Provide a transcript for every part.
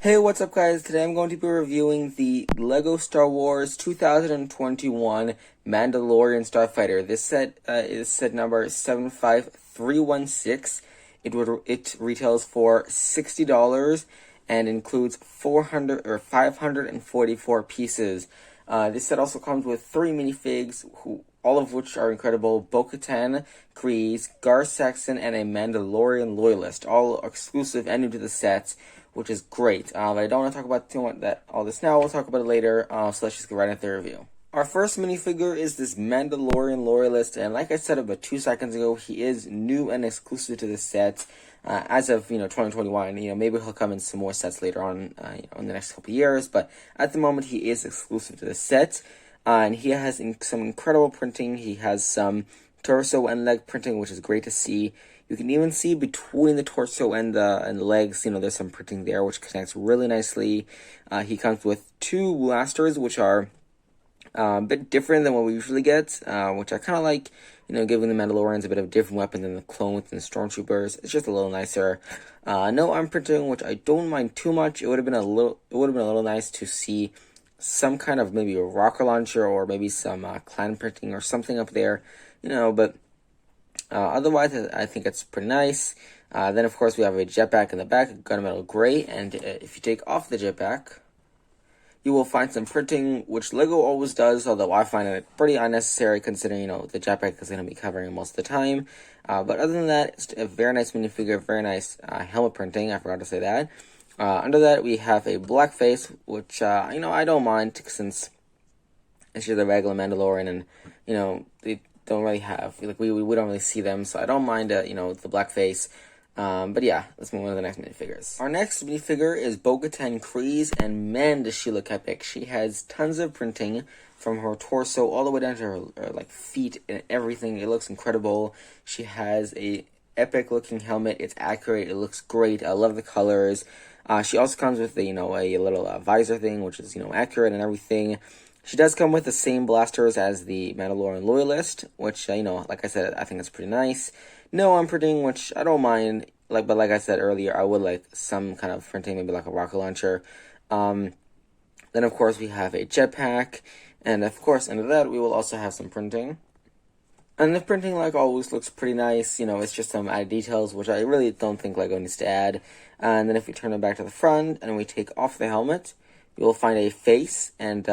Hey, what's up guys? Today I'm going to be reviewing the LEGO Star Wars 2021 Mandalorian Starfighter. This set is set number 75316. It retails for $60 and includes 544 pieces. This set also comes with 3 minifigs, all of which are incredible: Bo-Katan, Kryze, Gar Sexton, and a Mandalorian loyalist, all exclusive and new to the set, which is great. But I don't want to talk about all this now. We'll talk about it later. So let's just get right into the review. Our first minifigure is this Mandalorian loyalist, and like I said about 2 seconds ago, he is new and exclusive to the set. As of 2021, maybe he'll come in some more sets later on, in the next couple of years. But at the moment, he is exclusive to the set, and he has some incredible printing. He has some torso and leg printing, which is great to see. You can even see between the torso and the legs, there's some printing there, which connects really nicely. He comes with 2 blasters, which are a bit different than what we usually get, which I kind of like, giving the Mandalorians a bit of a different weapon than the clones and the Stormtroopers. It's just a little nicer. No arm printing, which I don't mind too much. It would have been a little nice to see some kind of maybe a rocket launcher or maybe some clan printing or something up there, but otherwise I think it's pretty nice. Then of course we have a jetpack in the back, gunmetal gray, and if you take off the jetpack, you will find some printing, which LEGO always does, although I find it pretty unnecessary considering, the jetpack is going to be covering most of the time. But other than that, it's a very nice minifigure, very nice helmet printing. I forgot to say that. Under that, we have a black face, which, I don't mind since it's just a regular Mandalorian, and, they don't really have, we don't really see them, so I don't mind, the black face. But yeah, let's move on to the next minifigures. Our next minifigure is Bo-Katan Kryze, and man, does she look epic. She has tons of printing from her torso all the way down to her feet and everything. It looks incredible. She has a epic looking helmet. It's accurate. It looks great. I love the colors. She also comes with a little visor thing, which is accurate and everything. She does come with the same blasters as the Mandalorian loyalist, which like I said, I think it's pretty nice. No arm printing, which I don't mind, but like I said earlier, I would like some kind of printing, maybe like a rocket launcher. Then of course we have a jetpack, and of course under that we will also have some printing. And the printing, like always, looks pretty nice. It's just some added details, which I really don't think LEGO needs to add. And then if we turn it back to the front and we take off the helmet, you will find a face, and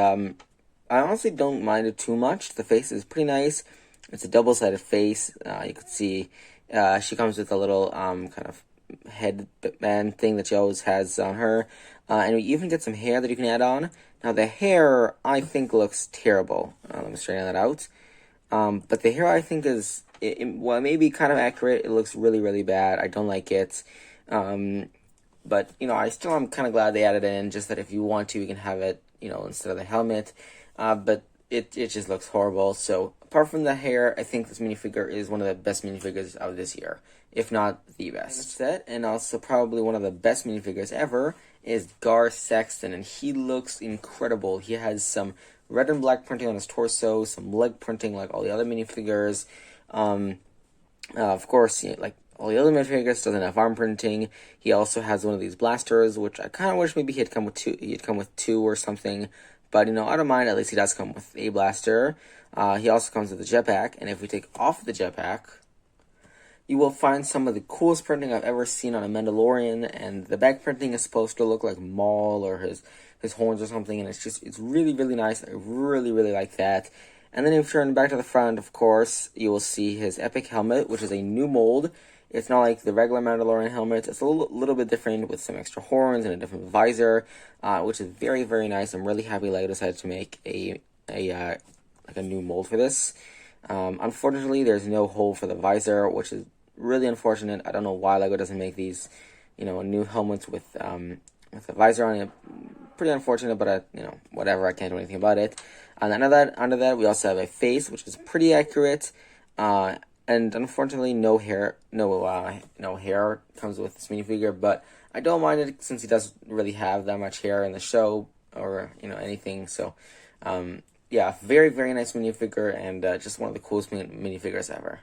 I honestly don't mind it too much. The face is pretty nice. It's a double-sided face. You can see she comes with a little kind of headband thing that she always has on her. And we even get some hair that you can add on. Now, the hair, I think, looks terrible. Let me straighten that out. But the hair, I think, is, well, maybe kind of accurate. It looks really, really bad. I don't like it. But, I'm kind of glad they added it in, just that if you want to, you can have it, instead of the helmet. But it just looks horrible. So apart from the hair, I think this minifigure is one of the best minifigures of this year, if not the best. Set, and also probably one of the best minifigures ever, is Gar Sexton, and he looks incredible. He has some red and black printing on his torso, some leg printing like all the other minifigures. Of course, like all the other minifigures, doesn't have arm printing. He also has one of these blasters, which I kind of wish maybe he'd come with two or something. But, I don't mind. At least he does come with a blaster. He also comes with a jetpack. And if we take off the jetpack, you will find some of the coolest printing I've ever seen on a Mandalorian. And the back printing is supposed to look like Maul or his horns or something. And it's really, really nice. I really, really like that. And then if you turn back to the front, of course, you will see his epic helmet, which is a new mold. It's not like the regular Mandalorian helmet. It's a little bit different with some extra horns and a different visor, which is very, very nice. I'm really happy LEGO decided to make a new mold for this. Unfortunately, there's no hole for the visor, which is really unfortunate. I don't know why LEGO doesn't make these, new helmets with a visor on it. Pretty unfortunate, but whatever. I can't do anything about it. And under that, we also have a face, which is pretty accurate. And unfortunately, no hair comes with this minifigure, but I don't mind it since he doesn't really have that much hair in the show or anything. So, yeah, very, very nice minifigure, and just one of the coolest minifigures ever.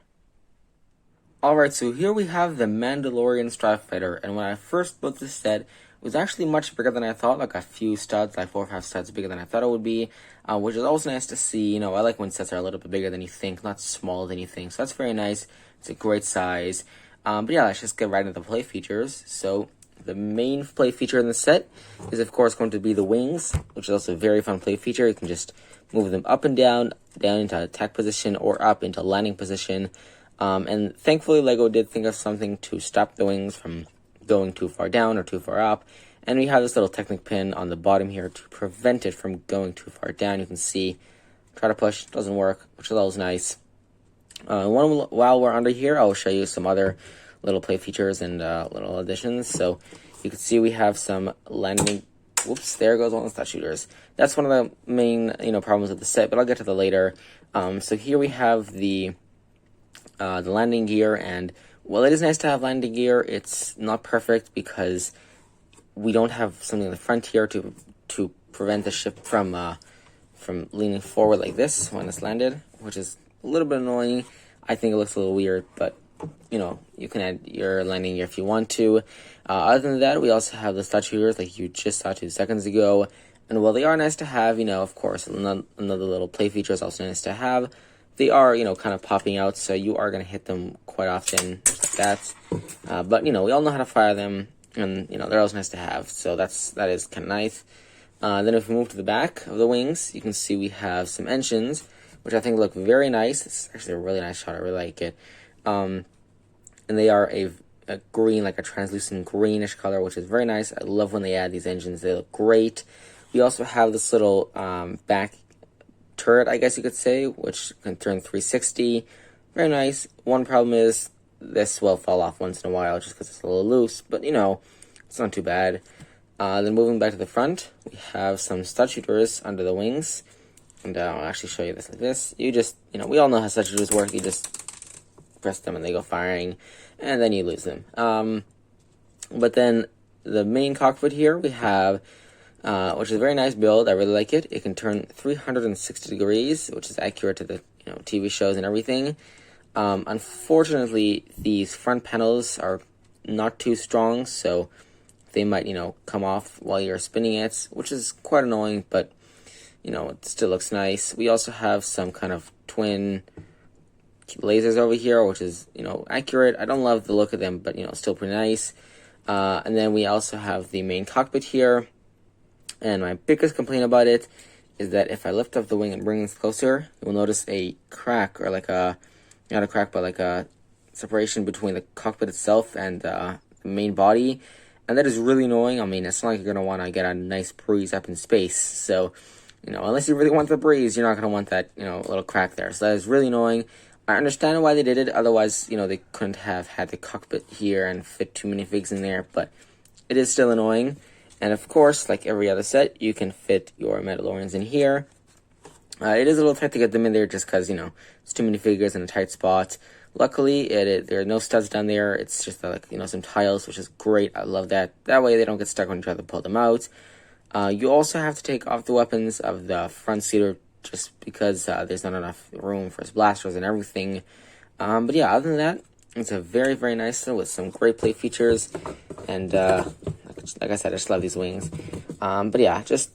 Alright, so here we have the Mandalorian Starfighter, and when I first built this set, was actually much bigger than I thought, like a few studs, like 4 or 5 studs bigger than I thought it would be, which is always nice to see. You know, I like when sets are a little bit bigger than you think, not smaller than you think, so that's very nice. It's a great size. But yeah, let's just get right into the play features. So the main play feature in the set is, of course, going to be the wings, which is also a very fun play feature. You can just move them up and down into attack position or up into landing position. And thankfully, LEGO did think of something to stop the wings from going too far down or too far up. And we have this little Technic pin on the bottom here to prevent it from going too far down. You can see, try to push, doesn't work, which is always nice. While we're under here, I'll show you some other little play features and little additions. So you can see we have some landing. Whoops! There goes one of the stud shooters. That's one of the main problems of the set, but I'll get to that later. So here we have the landing gear, and while it is nice to have landing gear, it's not perfect because we don't have something in the front here to prevent the ship from leaning forward like this when it's landed, which is a little bit annoying. I think it looks a little weird, but you can add your landing gear if you want to. Other than that, we also have the stud shooters like you just saw 2 seconds ago. And while they are nice to have, of course, another little play feature is also nice to have. They are, kind of popping out, so you are going to hit them quite often, just like that. But, we all know how to fire them, and, they're always nice to have. So that is kind of nice. Then if we move to the back of the wings, you can see we have some engines, which I think look very nice. It's actually a really nice shot. I really like it. And they are a green, like a translucent greenish color, which is very nice. I love when they add these engines. They look great. We also have this little back turret, I guess you could say, which can turn 360. Very nice. One problem is this will fall off once in a while just because it's a little loose, but it's not too bad. Then moving back to the front, we have some stud shooters under the wings, and I'll actually show you this like this. You just, we all know how stud shooters work. You just press them and they go firing, and then you lose them. But then the main cockpit here we have, which is a very nice build. I really like it. It can turn 360 degrees, which is accurate to the TV shows and everything. Unfortunately, these front panels are not too strong, so they might come off while you're spinning it, which is quite annoying, but it still looks nice. We also have some kind of twin lasers over here, which is accurate. I don't love the look of them, but still pretty nice. And then we also have the main cockpit here. And my biggest complaint about it is that if I lift up the wing and bring this closer, you'll notice a crack, or like not a crack, but like a separation between the cockpit itself and the main body. And that is really annoying. I mean, it's not like you're going to want to get a nice breeze up in space. So, unless you really want the breeze, you're not going to want that, little crack there. So that is really annoying. I understand why they did it. Otherwise, they couldn't have had the cockpit here and fit too many figs in there. But it is still annoying. And of course, like every other set, you can fit your Mandalorians in here. It is a little tight to get them in there just because, it's too many figures in a tight spot. Luckily, there are no studs down there. It's just some tiles, which is great. I love that. That way they don't get stuck when you try to pull them out. You also have to take off the weapons of the front seater just because there's not enough room for his blasters and everything. But yeah, other than that, it's a very, very nice set with some great play features. And like I said, I just love these wings. But yeah, just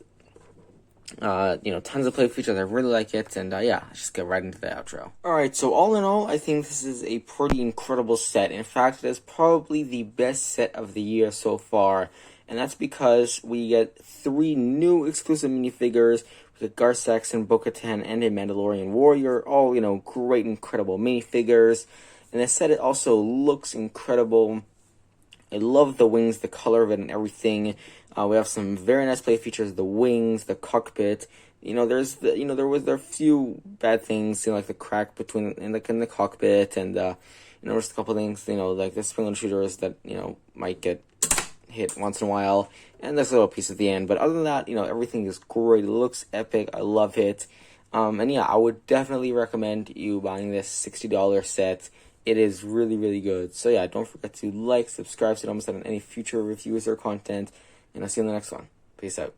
tons of play features. I really like it. And yeah, let's just get right into the outro. Alright, so all in all, I think this is a pretty incredible set. In fact, it is probably the best set of the year so far. And that's because we get 3 new exclusive minifigures. We get Gar Sexton, Bo-Katan, and a Mandalorian warrior. All, great, incredible minifigures. And the set, it also looks incredible. I love the wings, the color of it, and everything. We have some very nice play features: the wings, the cockpit. There are a few bad things, like the crack in the cockpit, and there's a couple things, like the spring-loaded shooters that might get hit once in a while, and this little piece at the end. But other than that, everything is great. It looks epic. I love it. And yeah, I would definitely recommend you buying this $60 set. It is really, really good. So yeah, don't forget to like, subscribe so you don't miss out on any future reviews or content. And I'll see you in the next one. Peace out.